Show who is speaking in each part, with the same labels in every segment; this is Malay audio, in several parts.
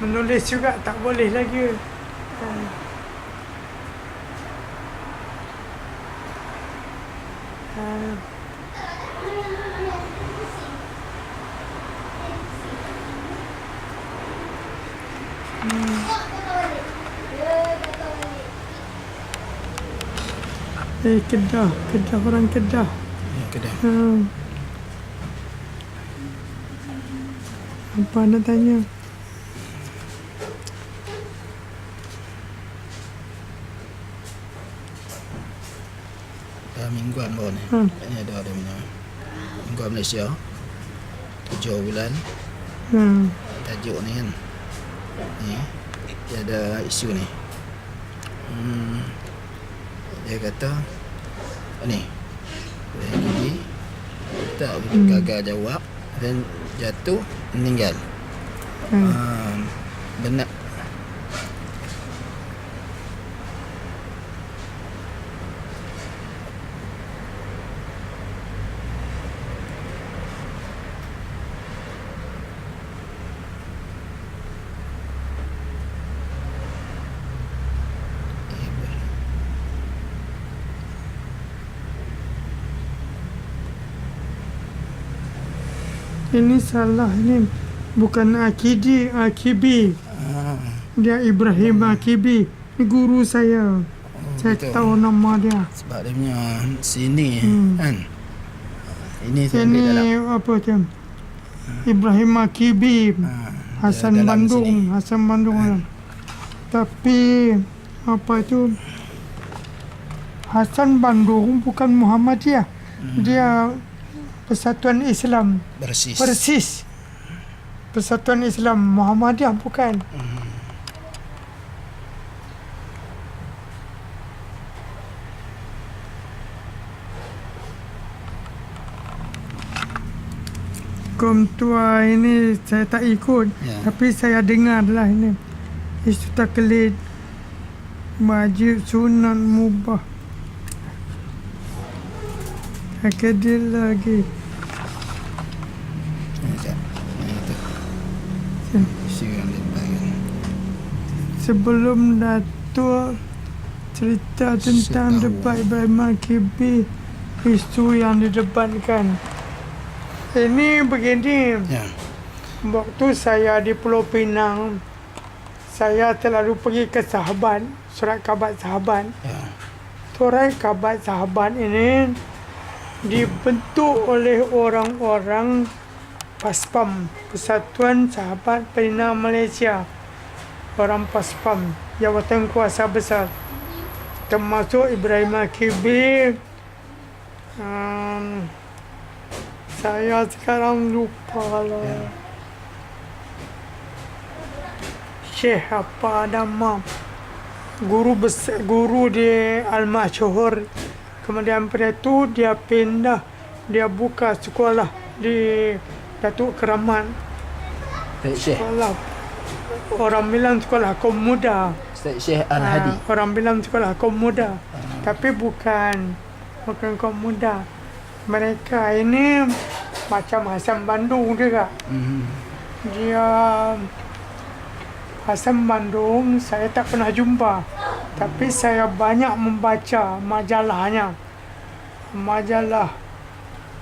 Speaker 1: Menulis juga tak boleh lagi. Kedah orang Kedah.
Speaker 2: Ya, Kedah.
Speaker 1: Apa nak tanya?
Speaker 2: Mingguan baru ni. Ini ada punya mingguan Malaysia. 7 bulan. Tajuk ni kan. Ni dia ada isu ni. Dia kata ni gigi tak gagal jawab dan jatuh meninggal. Benar.
Speaker 1: Ini salah ni. Bukan Akibi. Dia Ibrahim Akibi. Ini guru saya. Saya
Speaker 2: Betul.
Speaker 1: tahu nama dia.
Speaker 2: Sebab dia punya sini kan. Ini saya
Speaker 1: Ini
Speaker 2: ambil dalam
Speaker 1: apa tu? Ibrahim Akibi. Hasan
Speaker 2: dalam
Speaker 1: Bandung.
Speaker 2: sini.
Speaker 1: Hasan Bandung. Tapi apa itu? Hasan Bandung bukan Muhammadiyah. Dia Persatuan Islam. Persis. Persatuan Islam Muhammadiyah bukan. Kom tua ini saya tak ikut, tapi saya dengar lah ini. Isu taklid, wajib, sunat, mubah. Akadil lagi.
Speaker 2: isu yang dipanggil.
Speaker 1: Sebelum Datuk cerita tentang debat Ibrahim Akibi, isu yang didebatkan. Ini begini, waktu saya di Pulau Pinang, saya terlalu pergi ke Sahabat, Surat Khabar Sahabat. Surat Khabar Sahabat ini dibentuk oleh orang-orang PASPAM, Persatuan Sahabat Penina Malaysia. Orang PASPAM, jawatan kuasa besar, termasuk Ibrahim Akibi. Saya sekarang lupa lah. Syekh apa nama? Guru besar, guru di Al-Masyhur. Kemudian pada itu dia pindah, dia buka sekolah di Datuk Keramat. Sekolah, orang bilang sekolah kaum muda.
Speaker 2: Ustaz Syekh Al-Hadi.
Speaker 1: Orang bilang sekolah kaum muda, tapi bukan kaum muda. Mereka ini macam Hasan Bandung juga. Dia Hasan Bandung saya tak pernah jumpa, tapi saya banyak membaca majalahnya. Majalah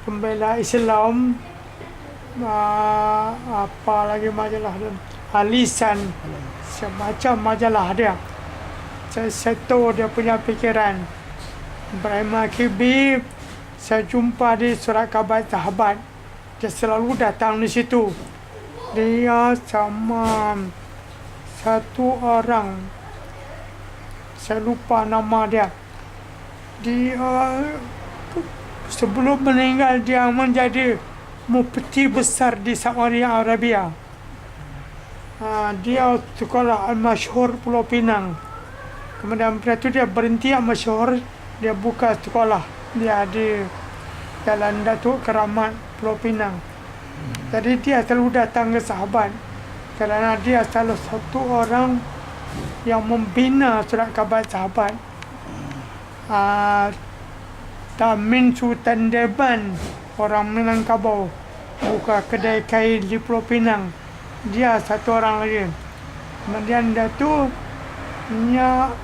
Speaker 1: Pembela Islam, apa lagi majalah dia? Alisan. Saya baca majalah dia. Saya tahu dia punya pikiran. Ibrahim Akibi saya jumpa di Surat Khabar Sahabat. Dia selalu datang di situ. Dia sama satu orang, saya lupa nama dia. Dia sebelum meninggal dia menjadi mufti besar di Saudi Arabia. Dia sekolah Al-Masyhur Pulau Pinang. Kemudian pada itu dia berhenti Al-Masyhur, dia buka sekolah dia di Jalan Datuk Keramat Pulau Pinang. Jadi dia selalu datang ke Sahabat kerana dia salah satu orang yang membina Surat Khabar Sahabat. Tamin Sultan Deban, orang Minangkabau, buka kedai kain di Pulau Pinang. Dia satu orang lagi. Kemudian dah tu Nyak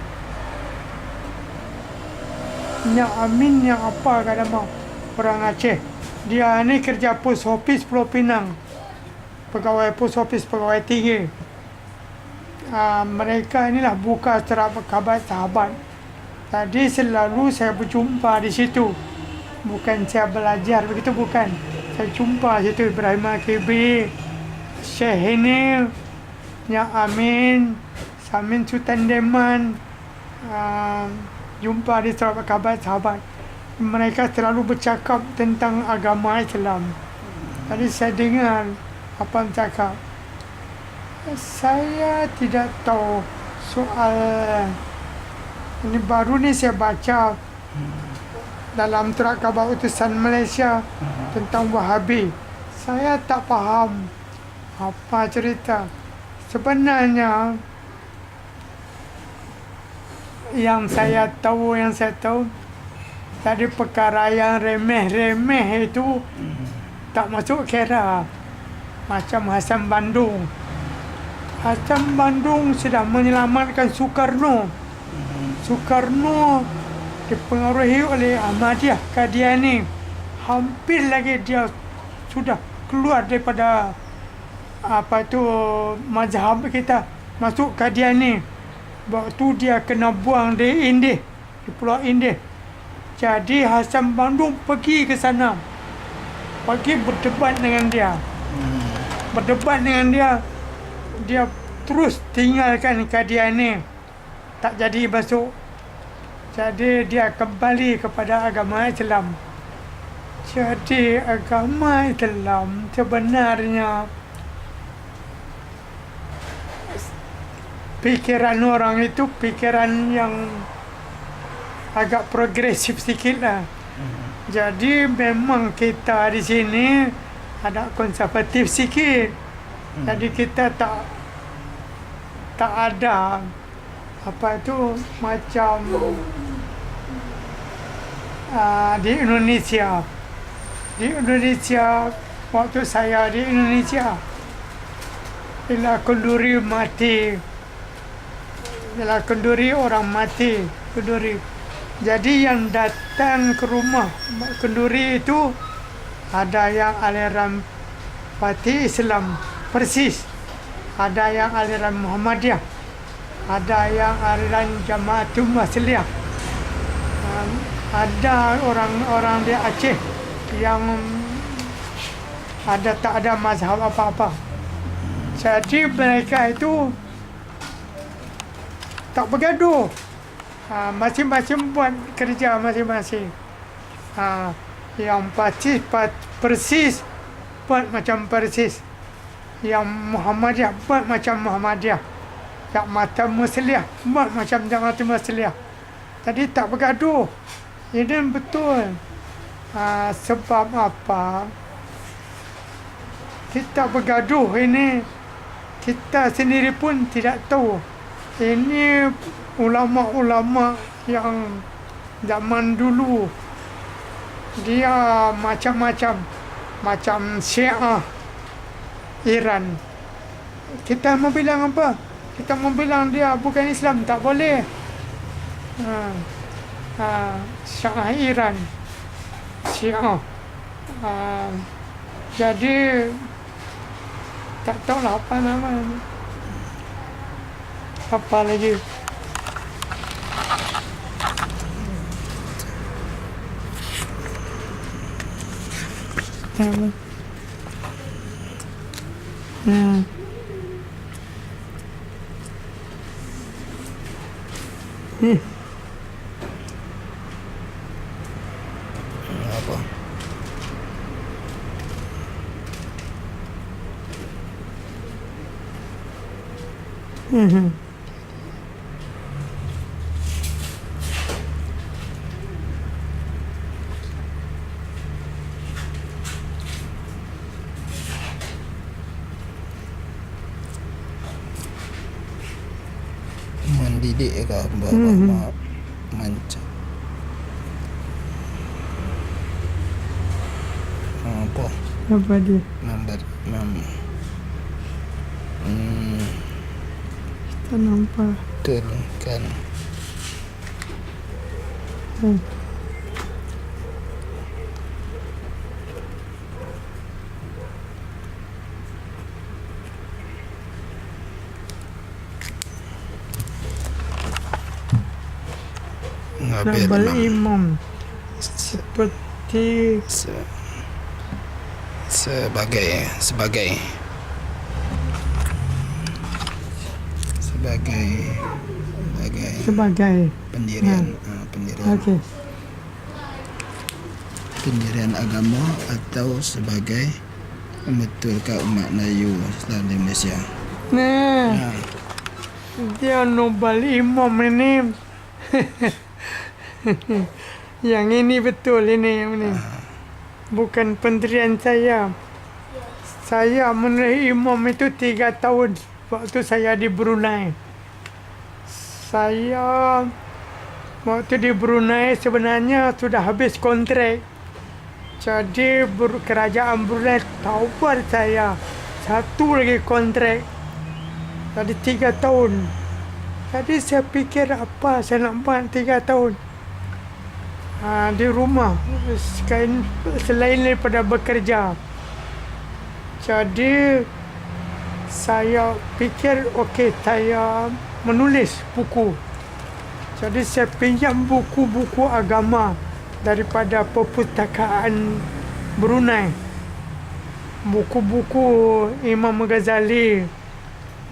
Speaker 1: Amin yang apa kata mau orang Aceh. Dia ni kerja pos office Pulau Pinang. Pegawai pos office, pegawai tinggi. Mereka inilah buka terap kabar sahabat. Tadi selalu saya berjumpa di situ. Bukan saya belajar begitu, bukan. Saya jumpa situ Ibrahim Akibi, Syekh ini, Nyak Amin, Samin Sultan Deman, jumpa di terap kabar sahabat. Mereka selalu bercakap tentang agama Islam. Tadi saya dengar apa yang cakap. Saya tidak tahu soal ini, baru ni saya baca dalam Surat Khabar Utusan Malaysia tentang Wahabi. Saya tak faham apa cerita. Sebenarnya yang saya tahu tadi perkara yang remeh-remeh itu tak masuk kira. Macam Hasan Bandung. Hasan Bandung sudah menyelamatkan Soekarno. Soekarno dipengaruhi oleh Ahmadiyah Qadiani. Hampir lagi dia sudah keluar daripada mazhab kita, masuk Qadiani. Waktu dia kena buang di Indih, di Pulau Indih. Jadi Hasan Bandung pergi ke sana, pergi berdebat dengan dia. Dia terus tinggalkan Qadiani, tak jadi masuk. Jadi dia kembali kepada agama Islam. Jadi agama Islam sebenarnya pikiran orang itu pikiran yang agak progresif sedikit lah. Jadi memang kita di sini ada konservatif sikit. Jadi kita tak ada macam di Indonesia. Di Indonesia, waktu saya di Indonesia, bila kenduri mati, bila kenduri orang mati, kenduri. Jadi yang datang ke rumah kenduri itu ada yang aliran Parti Islam Persis, ada yang aliran Muhammadiyah, ada yang aliran Jamaatul Masliyah, ada orang-orang di Aceh yang tak ada mazhab apa-apa. Jadi mereka itu tak bergaduh. Masing-masing buat kerja masing-masing. Yang Persis buat macam Persis. Yang Muhammadiyah buat macam Muhammadiyah. Yang Jamaah Masliyah buat macam Jamaah Masliyah. Jadi tak bergaduh. Ini betul. Sebab apa? Kita bergaduh ini, kita sendiri pun tidak tahu. Ini ulama-ulama yang zaman dulu, dia macam-macam, macam Syiah Iran. Kita mau bilang apa? Kita mau bilang dia bukan Islam, tak boleh. Syiah Iran, Syiah. Jadi tak tahulah apa nama. Apa lagi? Apa?
Speaker 2: Apa? Mendidik ke bapak manca. Apa?
Speaker 1: Apa dia? Tak nampak.
Speaker 2: Betul kan. Ngabil
Speaker 1: Nabal
Speaker 2: imam.
Speaker 1: imam. Seperti
Speaker 2: sebagai sebagai pendirian
Speaker 1: Okey.
Speaker 2: pendirian agama atau sebagai membetulkan umat Melayu Islam di Malaysia.
Speaker 1: Nah, dia nobal imam ini. Yang ini betul ini. Bukan pendirian saya. Saya menulis imam itu 3 tahun waktu saya di Brunei. Saya waktu di Brunei sebenarnya sudah habis kontrak. Jadi kerajaan Brunei tawar saya satu lagi kontrak. Jadi 3 tahun. Jadi saya fikir apa saya nak buat 3 tahun. Di rumah selain daripada bekerja. Jadi saya fikir okey, saya menulis buku. Jadi saya pinjam buku-buku agama daripada perpustakaan Brunei. Buku-buku Imam Ghazali,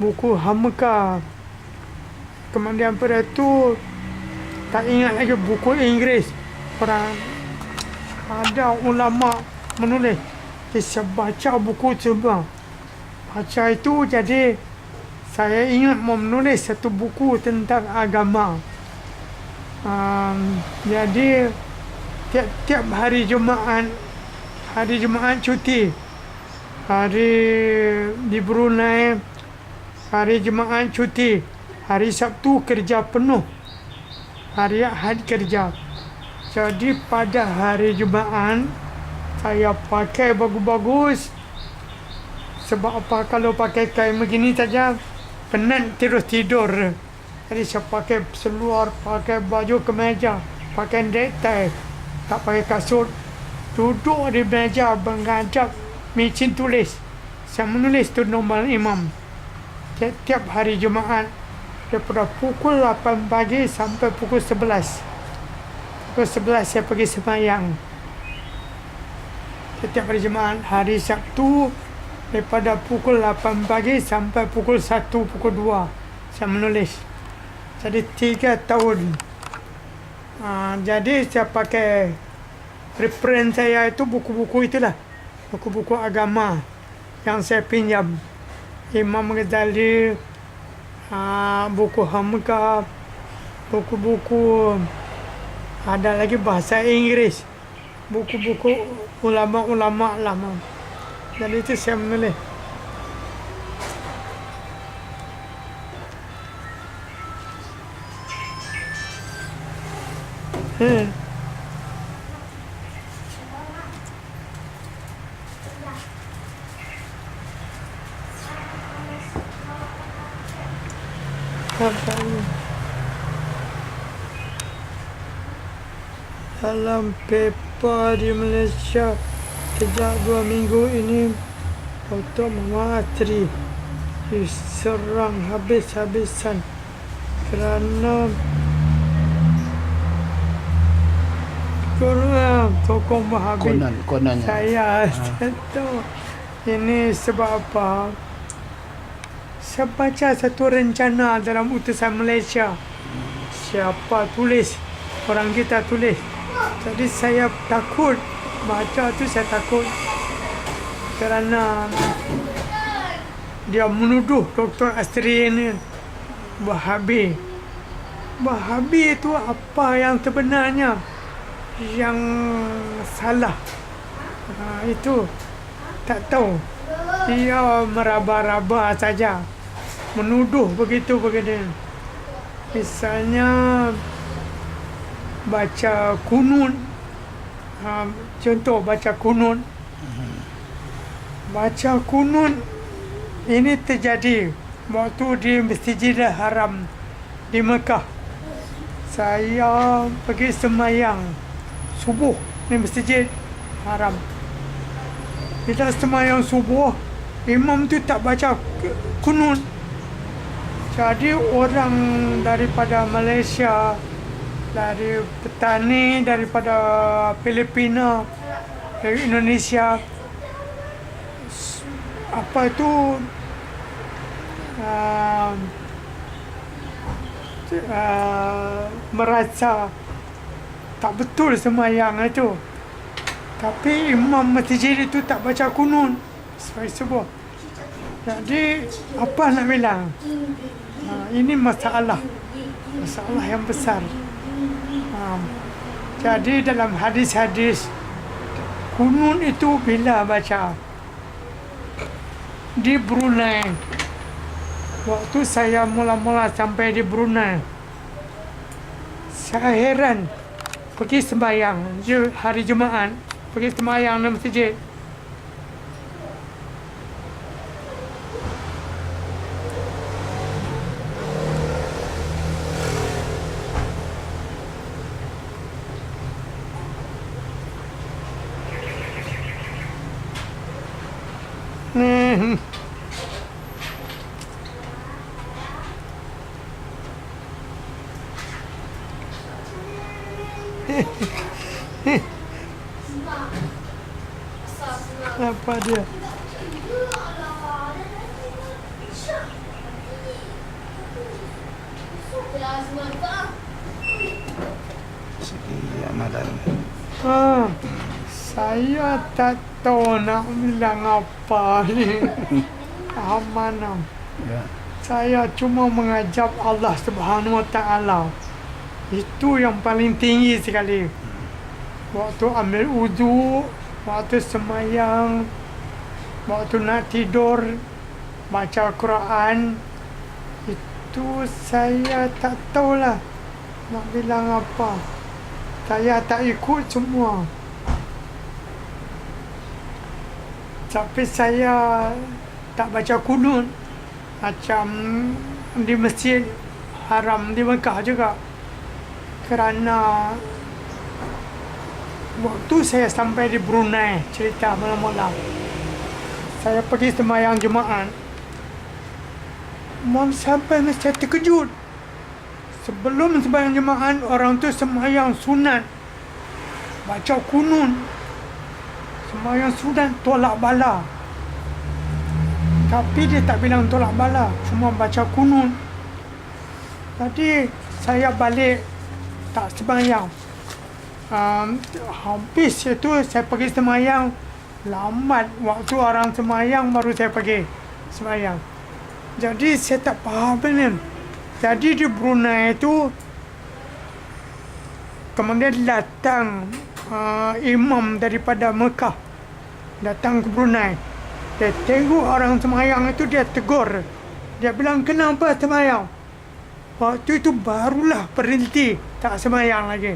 Speaker 1: buku Hamka. Kemudian pada itu tak ingat lagi buku Inggeris. Orang ada ulama menulis. Saya baca buku semua. Baca itu jadi saya ingat mau menulis satu buku tentang agama. Jadi tiap hari Jumaat cuti. Hari di Brunei hari Jumaat cuti. Hari Sabtu kerja penuh. Hari Ahad kerja. Jadi pada hari Jumaat saya pakai bagus-bagus. Sebab apa, kalau pakai kain begini saja penat terus tidur. Jadi saya pakai seluar, pakai baju kemeja, pakai necktie, tak pakai kasut. Duduk di meja menghadap mesin tulis. Saya menulis tu nombor imam. Tiap hari Jumaat daripada pukul 8 pagi sampai pukul 11. Pukul 11 saya pergi sembahyang. Setiap hari Jumaat. Hari Sabtu daripada pukul 8 pagi sampai pukul 1, pukul 2 saya menulis. Jadi 3 tahun. Jadi saya pakai reference saya itu buku-buku itulah. Buku-buku agama yang saya pinjam. Imam Ghazali, buku Hamka, buku-buku ada lagi bahasa Inggeris, buku-buku ulama-ulama lama. Jadi itu saya menulis. Dalam paper di Malaysia sejak 2 minggu ini, Dr. Mahathir diserang habis-habisan kerana tokoh Wahabi.
Speaker 2: Konon
Speaker 1: Saya tahu ini sebab apa. Saya baca satu rencana dalam utusan Malaysia. Siapa tulis? Orang kita tulis. Jadi saya takut. Baca tu saya takut. Kerana dia menuduh Dr. Astri ini Wahabi. Wahabi itu apa yang sebenarnya? Yang salah. Itu tak tahu. Dia meraba-raba saja. Menuduh begini. Misalnya baca kunun. Contoh baca kunun. Baca kunun ini terjadi waktu di Masjidil Haram di Mekah. Saya pergi sembahyang subuh di Masjid Haram. Bila sembahyang subuh, imam tu tak baca kunut. Jadi orang daripada Malaysia, dari petani, daripada Filipina, dari Indonesia, apa itu merasa tak betul sembahyang itu. Tapi imam masjid itu tak baca kunut sebagai subuh. Jadi apa nak bilang? Ini masalah yang besar. Jadi dalam hadis-hadis kunut itu bila baca di Brunei. Waktu saya mula-mula sampai di Brunei, saya heran pergi sembahyang hari Jumaat, pergi sembahyang di masjid. Apa dia?
Speaker 2: Segi amalan.
Speaker 1: Saya tak tahu nak bilang apa ni. Amanam.
Speaker 2: Ya.
Speaker 1: Saya cuma mengajak Allah Subhanahu Wa Taala. Itu yang paling tinggi sekali. Waktu ambil wudu, waktu sembahyang, waktu nak tidur, baca Quran, itu saya tak tahulah nak bilang apa. Saya tak ikut semua. Tapi saya tak baca kunut macam di Masjid Haram di Mekah juga. Kerana waktu saya sampai di Brunei, cerita mula-mula, saya pergi sembahyang Jumaat. Sampai saya terkejut. Sebelum sembahyang Jumaat, orang tu sembahyang sunat, baca kunut. Sembahyang sunat tolak bala. Tapi dia tak bilang tolak bala, cuma baca kunut. Jadi saya balik tak sembahyang. Habis itu saya pergi sembahyang lambat. Waktu orang sembahyang baru saya pergi sembahyang. Jadi saya tak faham benar. Jadi di Brunei itu kemudian datang imam daripada Mekah datang ke Brunei. Dia tengok orang sembahyang itu, dia tegur. Dia bilang, kenapa sembahyang? Waktu itu barulah berhenti tak sembahyang lagi.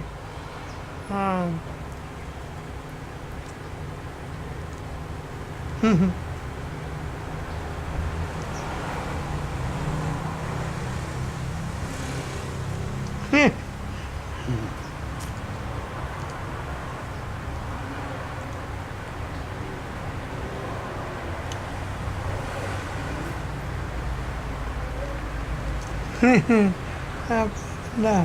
Speaker 1: Nah,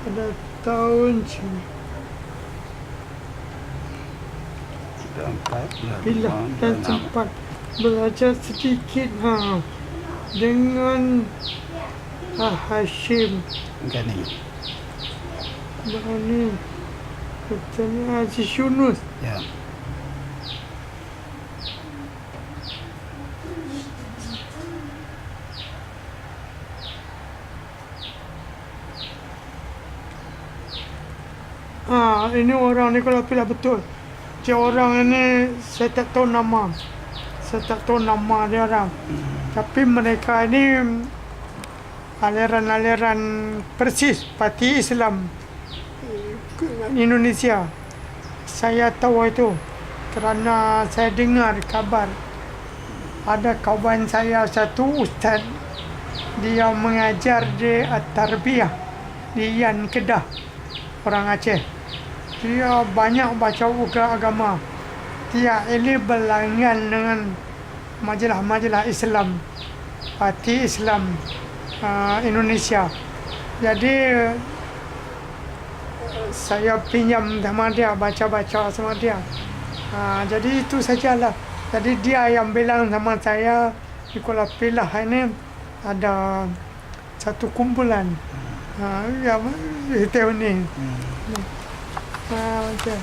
Speaker 1: pada tahun
Speaker 2: Sudah 4
Speaker 1: bila dan sempat belajar sedikit dengan Hashim
Speaker 2: Gani.
Speaker 1: Bani katanya Haji Yunus.
Speaker 2: Ya.
Speaker 1: Ini orang ni kalau pilih betul. Dia orang ini saya tak tahu nama. Saya tak tahu nama dia orang. Tapi mereka ini aliran-aliran persis parti Islam Indonesia. Saya tahu itu kerana saya dengar kabar ada kawan saya satu ustaz, dia mengajar di At-Tarbiyah di Yan Kedah, orang Aceh. Dia banyak baca buku agama. Dia ini berlainan dengan majalah-majalah Islam, parti Islam Indonesia. Jadi saya pinjam sama dia, baca-baca sama dia. Jadi itu sajalah. Jadi dia yang bilang sama saya, kalau pilih ini ada satu kumpulan. Ya, itu ini. Macam.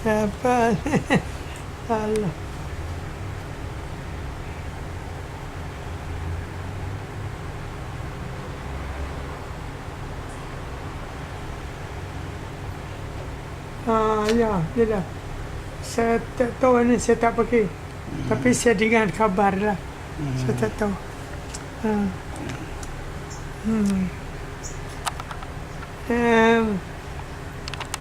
Speaker 1: Apa? Allah. Ya, dia dah. Saya tak tahu ni, saya tak pergi. Tapi saya dengar kabar lah. Saya tak tahu. Hmm.